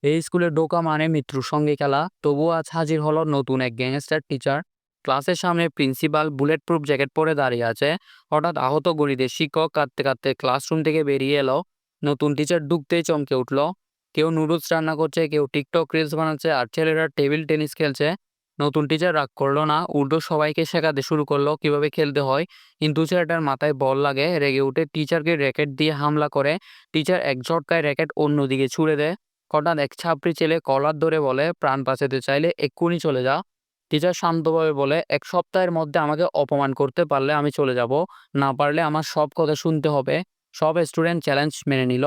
এই স্কুলে ঢোকা মানে মৃত্যুর সঙ্গে খেলা। তবুও আজ হাজির হলো নতুন এক গ্যাংস্টার টিচার। ক্লাসের সামনে প্রিন্সিপাল বুলেট প্রুফ জ্যাকেট পরে দাঁড়িয়ে আছে। হঠাৎ আহত গণিতের শিক্ষক কাঁদতে কাঁদতে ক্লাসরুম থেকে বেরিয়ে এলো। নতুন টিচার ঢুকতেই চমকে উঠলো। কেউ নুডলস রান্না করছে, কেউ টিকটক রিলস বানাচ্ছে, আর ছেলেরা টেবিল টেনিস খেলছে। নতুন টিচার রাগ করলো না, উল্টো সবাইকে শেখাতে শুরু করলো কিভাবে খেলতে হয়। কিন্তু ছেলেটার মাথায় বল লাগে, রেগে উঠে টিচারকে র্যাকেট দিয়ে হামলা করে। টিচার এক ঝটকায় র্যাকেট অন্যদিকে ছুড়ে দেয়। হঠাৎ এক ছাপড়ি ছেলে কলার ধরে বলে, প্রাণ বাঁচাতে চাইলে এক্ষুনি চলে যা। টিচার শান্তভাবে বলে, এক সপ্তাহের মধ্যে আমাকে অপমান করতে পারলে আমি চলে যাব, না পারলে আমার সব কথা শুনতে হবে। সব স্টুডেন্ট চ্যালেঞ্জ মেনে নিল।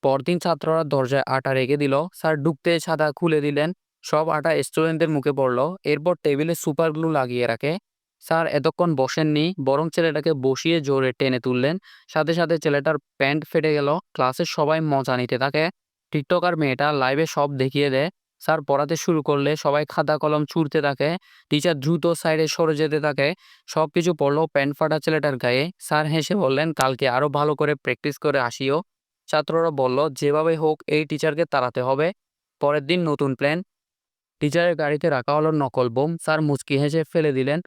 পরদিন ছাত্ররা দরজায় আটা রেখে দিল। স্যার ঢুকতে ছাতা খুলে দিলেন। সব আটা স্টুডেন্টদের মুখে পড়ল। এরপর টেবিলে সুপার গ্লু লাগিয়ে রাখে। স্যার এতক্ষণ বসেননি, বরং ছেলেটাকে বসিয়ে জোরে টেনে তুললেন। সাথে সাথে ছেলেটার প্যান্ট ফেটে গেল। ক্লাসের সবাই মজা নিতে থাকে। টিকটকার মেয়েটা লাইভে সব দেখিয়ে দেয়। স্যার পড়াতে শুরু করলে সবাই খাতা কলম ছুঁড়তে থাকে। টিচার দ্রুত সাইডে সরে যেতে থাকে। সবকিছু পড়লো প্যান্ট ফাটা ছেলেটার গায়ে। স্যার হেসে বললেন, কালকে আরো ভালো করে প্র্যাকটিস করে আসিও। ছাত্ররা বলল, যেভাবে হোক এই টিচারকে তাড়াতে হবে। পরের দিন নতুন প্ল্যান। টিচারের গাড়িতে রাখা হলো নকল বোম। স্যার মুচকি হেসে ফেলে দিলেন,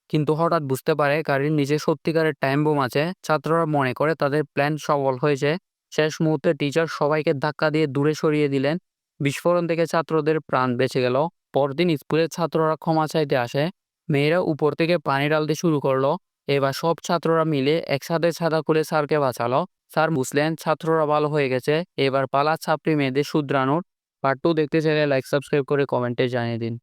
কিন্তু হঠাৎ বুঝতে পারে গাড়ির নিচে সত্যিকারের টাইম বোম আছে। ছাত্ররা মনে করে তাদের প্ল্যান সফল হয়েছে। শেষ মুহূর্তে টিচার সবাইকে ধাক্কা দিয়ে দূরে সরিয়ে দিলেন। বিস্ফোরণ থেকে ছাত্রদের প্রাণ বেঁচে গেল। পরদিন স্কুলের ছাত্ররা ক্ষমা চাইতে আসে। মেয়েরা উপর থেকে পানি ঢালতে শুরু করলো। এবার সব ছাত্ররা মিলে একসাথে ছাতা খুলে স্যারকে বাঁচালো। স্যার বুঝলেন ছাত্ররা ভালো হয়ে গেছে। এবার পালা ছাত্রী মেয়েদের শুধরানোর। পার্ট 2 দেখতে চাইলে লাইক সাবস্ক্রাইব করে কমেন্টে জানিয়ে দিন।